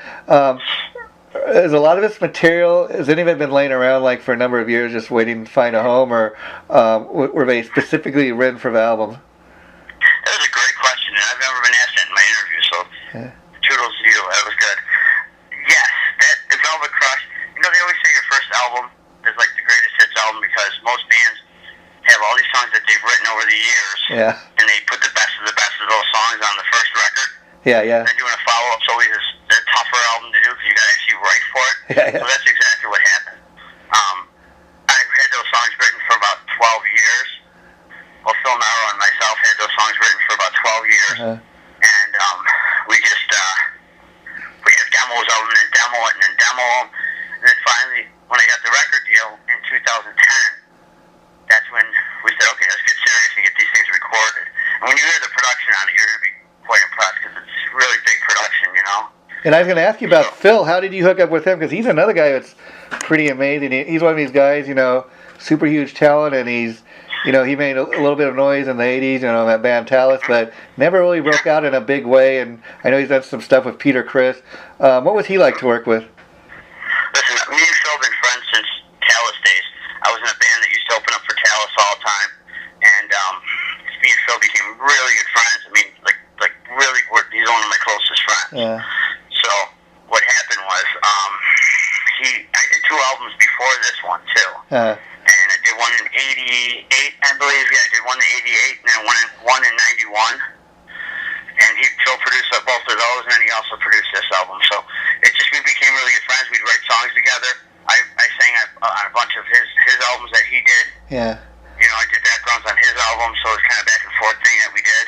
Speaker 1: is a lot of this material, has any of it been laying around like for a number of years just waiting to find a home, or were they specifically written for the album?
Speaker 2: That was a great question, and I've never been asked that in my interview, so kudos to you. That was good. Yes, that Velvet Crush, they always say your first album is like the greatest hits album because most bands have all these songs that they've written over the years, and they put the best of those songs on the first record.
Speaker 1: Yeah.
Speaker 2: And doing a follow-up is always a tougher album to do because you got to actually write for it. So that's exactly what happened. I've had those songs written for about 12 years. Well, Phil Naro and myself had those songs written for about 12 years. And we had demos of them and demo it and then demo them. And then finally, when I got the record deal in 2010, that's when we said, okay, let's get serious and get these things recorded. And when you hear the production on it, you're going to be quite impressed because it's really big production,
Speaker 1: And I was going to ask you about Phil. How did you hook up with him? Because he's another guy that's pretty amazing. He's one of these guys, super huge talent, and he's, he made a little bit of noise in the 80s, that band Talus, but never really broke out in a big way. And I know he's done some stuff with Peter Criss. What was he like to work with?
Speaker 2: Listen, me and Phil have been friends since Talus days. I was in a band that used to open up for Talus all the time, and me and Phil became really good friends. I mean, like really, he's one of my closest friends.
Speaker 1: Yeah.
Speaker 2: So what happened was, I did 2 albums before this one too, and I did one in '88, I believe. Yeah, I did one in '88, and then one in '91. And Phil produced both of those, and then he also produced this album. So we became really good friends. We'd write songs together. I sang on a bunch of his albums that he did.
Speaker 1: Yeah.
Speaker 2: I did backgrounds on his album, so it was kind of back and forth thing that we did.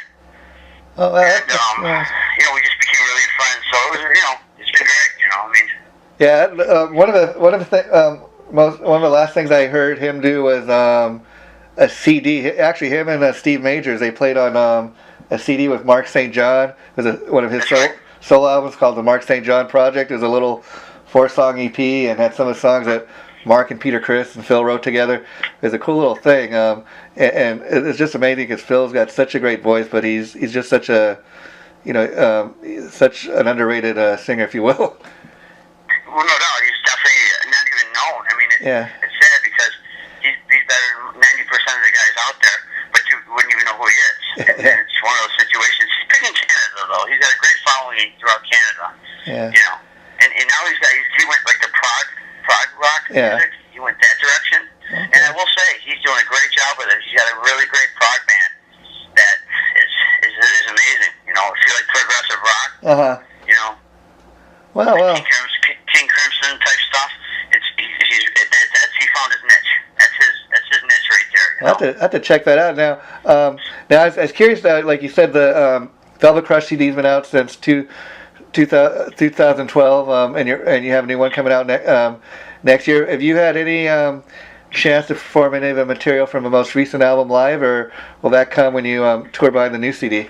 Speaker 1: Oh,
Speaker 2: and we just became really good friends. So it was, it's been great.
Speaker 1: Yeah. One of the last things I heard him do was a CD. Actually, him and Steve Majors, they played on a CD with Mark St. John. It was one of his solo albums called the Mark St. John Project. It was a little 4-song EP and had some of the songs that Mark and Peter Criss and Phil wrote together. It was a cool little thing, and it's just amazing because Phil's got such a great voice, but he's just such a such an underrated singer, if you will.
Speaker 2: Well, no doubt, he's definitely not even known. I mean, it's sad because he's better than 90% of the guys out there, but you wouldn't even know who he is. And it's one of those situations. He's big in Canada, though. He's got a great following throughout Canada. And now he went like the prog rock music. He went that direction. Okay. And I will say, he's doing a great job with it. He's got a really great prog band that is amazing. If you like progressive rock,
Speaker 1: Well.
Speaker 2: King Crimson type stuff. He found his niche. That's his niche right there.
Speaker 1: I have to check that out now. Now I was curious. Like you said, the Velvet Crush CD's been out since 2012, and you have a new one coming out next year. Have you had any chance to perform any of the material from the most recent album live, or will that come when you tour by the new CD?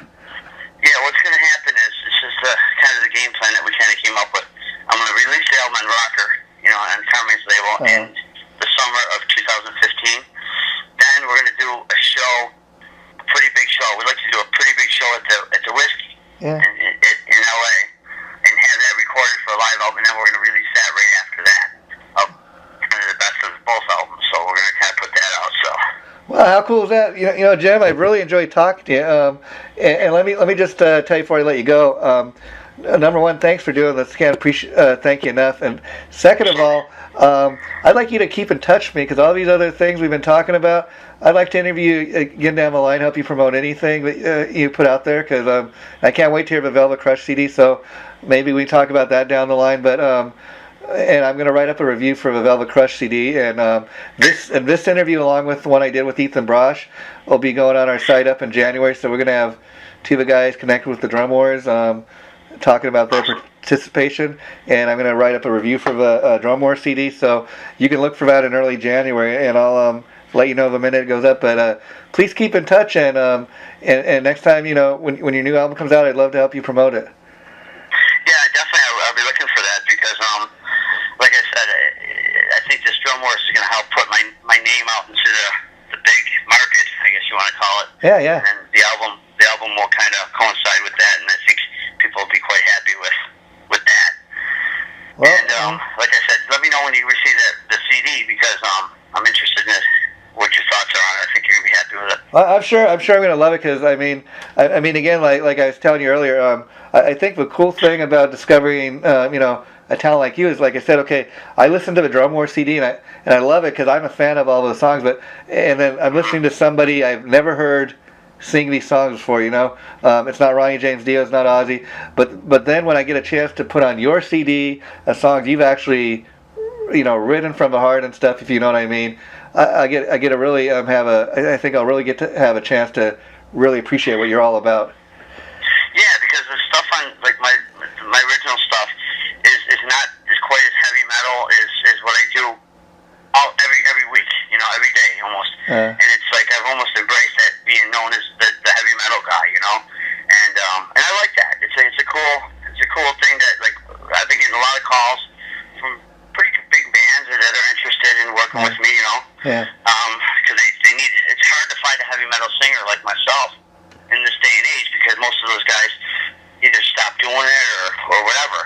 Speaker 2: Yeah, what's going to happen is this is kind of the game plan that we kind of came up with. I'm going to release the album on Rocker, on Carmine's label, in the summer of 2015. Then we're going to do a show, a pretty big show. We'd like to do a pretty big show at the Whiskey in LA, and have that recorded for a live album. And then we're going to release that right after that. Kind of the best of both albums. So we're going to kind of put that out. So.
Speaker 1: Well, how cool is that? Jim, I've really enjoyed talking to you. And let me just tell you before I let you go. Number one, thanks for doing this. Can't thank you enough. And second of all, I'd like you to keep in touch with me because all these other things we've been talking about, I'd like to interview you again down the line, help you promote anything that you put out there because I can't wait to hear the Velvet Crush CD. So maybe we talk about that down the line. But and I'm going to write up a review for the Velvet Crush CD. And this interview, along with the one I did with Ethan Brosh, will be going on our site up in January. So we're going to have 2 of the guys connected with the Drum Wars, talking about their participation. And I'm going to write up a review for the Drum Wars CD. So you can look for that in early January, and I'll let you know the minute it goes up. But please keep in touch. And next time, when your new album comes out, I'd love to help you promote it.
Speaker 2: Yeah, definitely. I'll be looking for that because, like I said, I think this Drum Wars is going to help put my name out into the big market, I guess you want to call it.
Speaker 1: Yeah.
Speaker 2: And the album will kind of coincide with that, and I think people will be quite happy with that. Well, and let me know when you receive the CD because I'm interested in what your thoughts are on it. I think you're gonna be happy with it.
Speaker 1: I'm sure I'm going to love it because I mean again like I was telling you earlier, I think the cool thing about discovering a talent like you is, like I said, okay, I listened to the Drum War CD and I love it because I'm a fan of all those songs, and then I'm listening to somebody I've never heard sing these songs before. It's not Ronnie James Dio, it's not Ozzy, but then when I get a chance to put on your CD songs you've actually written from the heart and stuff, if you know what I mean. I get to really I think I'll really get to have a chance to really appreciate what you're all about.
Speaker 2: Yeah, because the stuff on like my original stuff is not as quite as heavy metal as what I do every week, every day almost. And it's like I've almost embraced that being known as the heavy metal guy, and I like that. It's a cool thing that like I've been getting a lot of calls from pretty big bands that are interested in working with me,
Speaker 1: Yeah.
Speaker 2: Because they need. It's hard to find a heavy metal singer like myself in this day and age because most of those guys either stop doing it or whatever.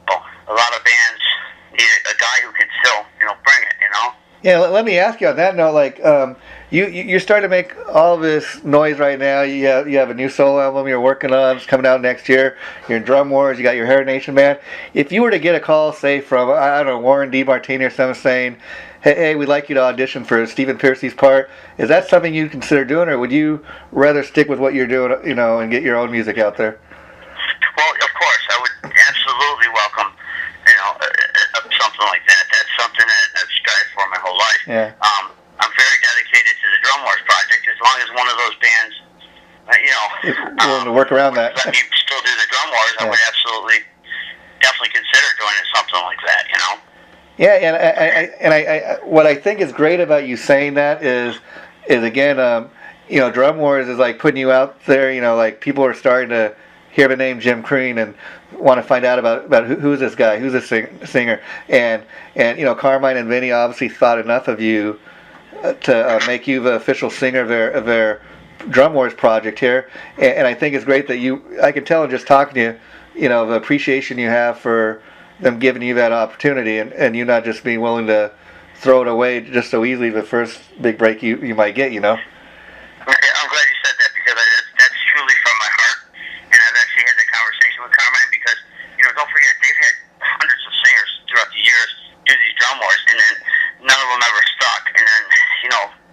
Speaker 2: So a lot of bands need a guy who can still, bring it,
Speaker 1: Yeah, let me ask you on that note, like, you're starting to make all this noise right now. You have a new solo album you're working on. It's coming out next year. You're in Drum Wars. You got your Hair Nation band. If you were to get a call, say, from, I don't know, Warren D. Martini or someone saying, hey, we'd like you to audition for Stephen Pearcy's part, is that something you'd consider doing, or would you rather stick with what you're doing, and get your own music out there?
Speaker 2: Well, of course, I would absolutely welcome, something like that. That's something that I've strived for my whole life.
Speaker 1: Yeah.
Speaker 2: I'm very dedicated to the Drum Wars project. As long as one of those bands,
Speaker 1: willing to work around that.
Speaker 2: Let me still do the Drum Wars. I would definitely consider joining something like that.
Speaker 1: Yeah, and I what I think is great about you saying that is again, Drum Wars is like putting you out there. Like people are starting to hear the name Jim Crean and want to find out about who's this guy, who's this singer, and Carmine and Vinny obviously thought enough of you to make you the official singer of their Drum Wars project here, and I think it's great that I can tell in just talking to you, the appreciation you have for them giving you that opportunity and you not just being willing to throw it away just so easily the first big break you might get,
Speaker 2: I'm glad you said that because that's truly from my heart, and I've actually had that conversation with Carmine because, don't forget, they've had hundreds of singers throughout the years do these Drum Wars, and then none of them ever stuck, and then,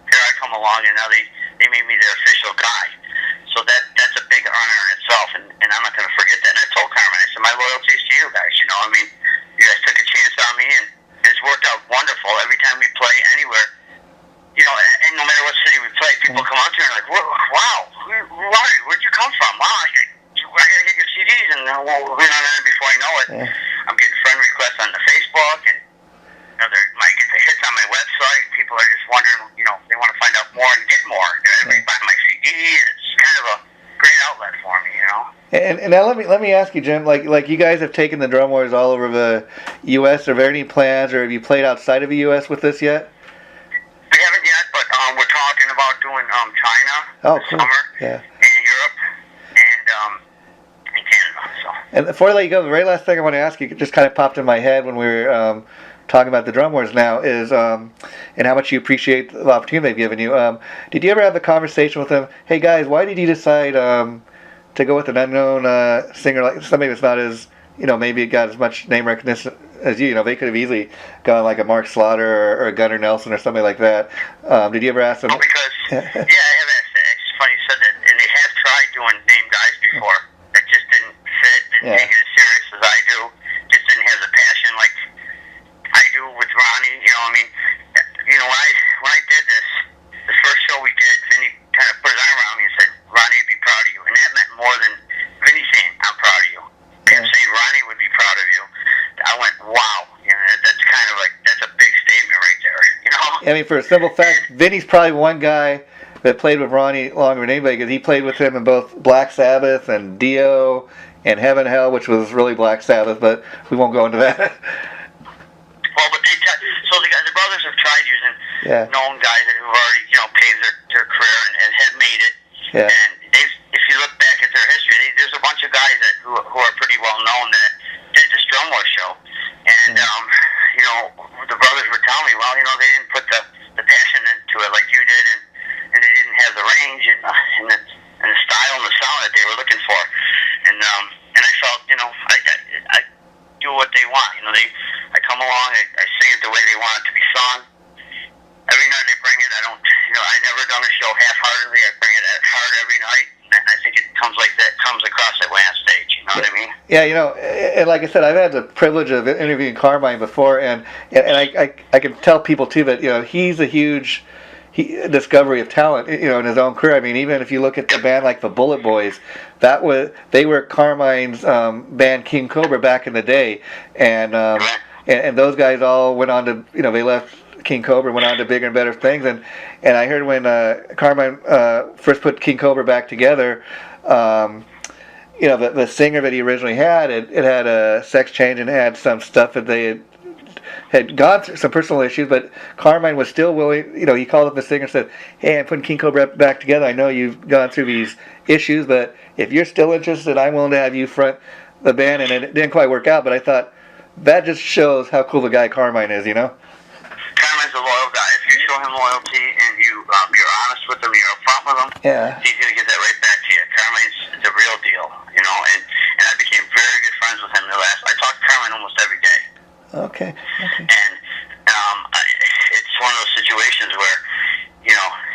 Speaker 2: here I come along, and now they made me their official guy. So that's a big honor in itself, and I'm not going to forget that. And I told Carmine, I said, my loyalty is to you guys, you guys took a chance on me, and it's worked out wonderful. Every time we play anywhere, and no matter what city we play, people come up to me and like, wow, who are you? Where'd you come from? Wow, I gotta get your CDs, and then before I know it, I'm getting friend requests on the Facebook, and they might get the hits on my website. People are just wondering, they want to find out more and get more. They buy my CD. It's kind of a great outlet for me,
Speaker 1: And now let me ask you, Jim. Like you guys have taken the Drum Wars all over the U.S. Are there any plans, or have you played outside of the U.S. with this yet?
Speaker 2: We haven't yet, but we're talking about doing China this summer, and Europe, and Canada. So.
Speaker 1: And before I let you go, the very last thing I want to ask you just kind of popped in my head when we were talking about the Drum Wars now is and how much you appreciate the opportunity they've given you. Did you ever have a conversation with them? Hey guys, why did you decide to go with an unknown singer, like somebody that's not as maybe got as much name recognition as you? They could have easily gone like a Mark Slaughter or a Gunnar Nelson or somebody like that. Did you ever ask them?
Speaker 2: Oh, because I have asked that. It's funny you said that, and they have tried doing name guys before. That just didn't fit. Didn't take it as serious as I do. Just didn't have the passion like I do with Ronnie. When I did this, the first show we did, Vinny kind of put his arm around me and said, "Ronnie would be proud of you," and that meant more than Vinny saying, "I'm proud of you." Him saying Ronnie would be proud of you. I went, wow. That's kind of like, that's a big statement right there.
Speaker 1: I mean, for a simple fact, Vinny's probably one guy that played with Ronnie longer than anybody because he played with him in both Black Sabbath and Dio and Heaven and Hell, which was really Black Sabbath, but we won't go into that.
Speaker 2: Well, but the brothers have tried using known guys that have already, paved their career and have made it.
Speaker 1: Yeah.
Speaker 2: And if you look back at their history, there's a bunch of guys who are pretty well known that did this Drum Wars show. And, the brothers were telling me, well, they didn't put the passion into it like you did, and they didn't have the range and the style and the sound that they were looking for. And I felt, I do what they want. I come along, I sing it the way they want it to be sung. Every night I bring it. I don't, I never done a show half-heartedly. I bring it hard every night, and I think it comes across that way on stage. You know what I mean?
Speaker 1: Yeah, and like I said, I've had the privilege of interviewing Carmine before, and I can tell people too that he's a huge discovery of talent, in his own career. I mean, even if you look at the band like the Bullet Boys, they were Carmine's band King Cobra back in the day, and those guys all went on to they left King Cobra, went on to bigger and better things, and I heard when Carmine first put King Cobra back together, the singer that he originally had, it had a sex change and had some stuff that they had gone through some personal issues, but Carmine was still willing. He called up the singer and said, "Hey, I'm putting King Cobra back together. I know you've gone through these issues, but if you're still interested, I'm willing to have you front the band." And it didn't quite work out, but I thought that just shows how cool the guy Carmine is.
Speaker 2: Carmine's a loyal guy. If you show him loyalty and you're honest with him, you're upfront with him,
Speaker 1: yeah,
Speaker 2: he's gonna get that right back to you. Carmine's the real deal, and I became very good friends with him. I talk to Carmine almost every day.
Speaker 1: Okay.
Speaker 2: And it's one of those situations where,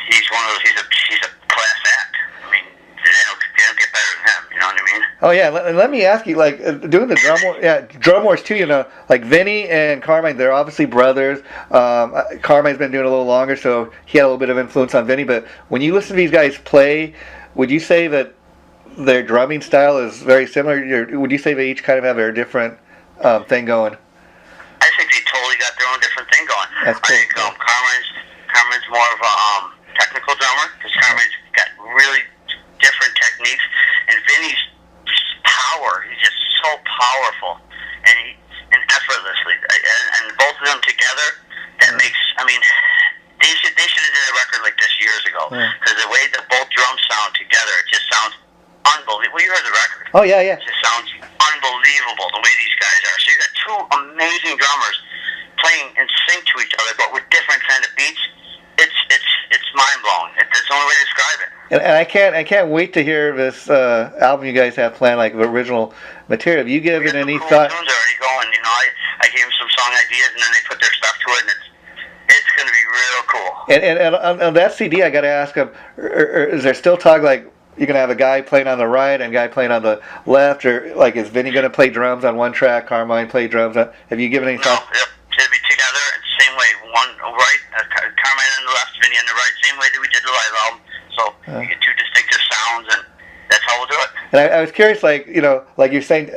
Speaker 2: he's one of those. He's a class act. I mean, they don't get better than him. You know what I mean?
Speaker 1: Oh yeah. Let me ask you, like doing the drum wars too. Like Vinny and Carmine, they're obviously brothers. Carmine's been doing it a little longer, so he had a little bit of influence on Vinny. But when you listen to these guys play, would you say that their drumming style is very similar? Would you say they each kind of have their different thing going?
Speaker 2: I think they totally got their own different thing going.
Speaker 1: That's cool.
Speaker 2: I think Carmine's more of a technical drummer, because Carmine's got really different techniques, and Vinny's power, he's just so powerful and effortlessly, and both of them together, that makes. I mean, they should have did a record like this years ago, because the way that both drums sound together, it just sounds unbelievable. Well, you heard the record.
Speaker 1: Oh yeah.
Speaker 2: It just sounds unbelievable the way these guys are. So you got two amazing drummers playing in sync to each other, but with different kind of beats. It's mind blowing. That's the only way to describe it.
Speaker 1: And I can't wait to hear this album you guys have planned, like the original material. Have you given any thought?
Speaker 2: Tunes already going. I gave them some song ideas, and then they put their stuff to it, and it's going to be real cool.
Speaker 1: And on that CD, I got to ask them: is there still talk like you're going to have a guy playing on the right and a guy playing on the left, or like is Vinny going to play drums on one track, Carmine play drums on? Have you given any thought?
Speaker 2: No, they'll be together same way. One right, Carmine on the left, Vinny on the right, same way that we did the live album. So you get two distinctive sounds, and that's how we'll do it.
Speaker 1: And I was curious, like like you're saying,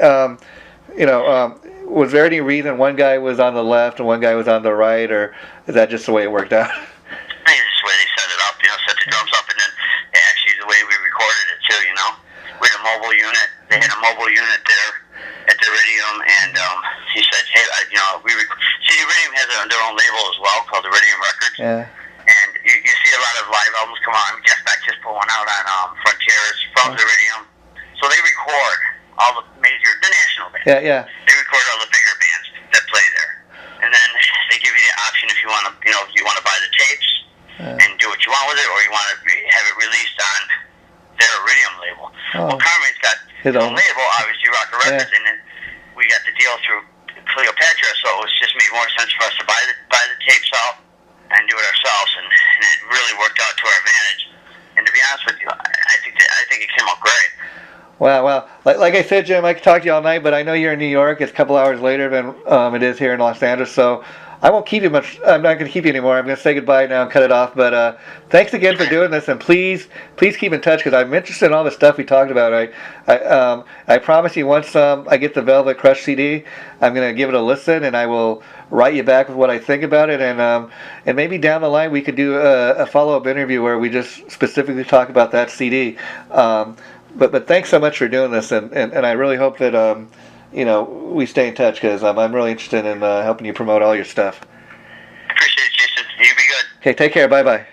Speaker 1: was there any reason one guy was on the left and one guy was on the right, or is that just the way it worked out?
Speaker 2: I think it's the way they set it up. Set the drums up, and then actually the way we recorded it too. We had a mobile unit. They had a mobile unit there at the Iridium, and he said, "Hey, see, Iridium has their own label as well called Iridium Records."
Speaker 1: Yeah.
Speaker 2: And you see a lot of live albums come out. I mean, Jeff Beck just put one out on Frontiers from Iridium. So they record all the national bands.
Speaker 1: Yeah.
Speaker 2: They record all the bigger bands that play there, and then they give you the option if you want to, if you want to buy the tapes and do what you want with it, or you want to have it released on their Iridium label. Well, Carmine's got his own label, obviously JROCK Records, and then we got the deal through Cleopatra, so it was just made more sense for us to buy the tapes out and do it ourselves, and it really worked out to our advantage. And to be honest with you, I think it came out great.
Speaker 1: Well, like I said, Jim, I could talk to you all night, but I know you're in New York. It's a couple hours later than it is here in Los Angeles, so I won't keep you much. I'm not going to keep you anymore. I'm going to say goodbye now and cut it off. But thanks again for doing this, and please keep in touch, because I'm interested in all the stuff we talked about. I promise you, once I get the Velvet Crush CD, I'm going to give it a listen, and I will write you back with what I think about it, and maybe down the line we could do a follow-up interview where we just specifically talk about that CD. But thanks so much for doing this, and I really hope that we stay in touch, because I'm really interested in helping you promote all your stuff.
Speaker 2: Appreciate it, Jason. You be good.
Speaker 1: Okay, take care. Bye-bye.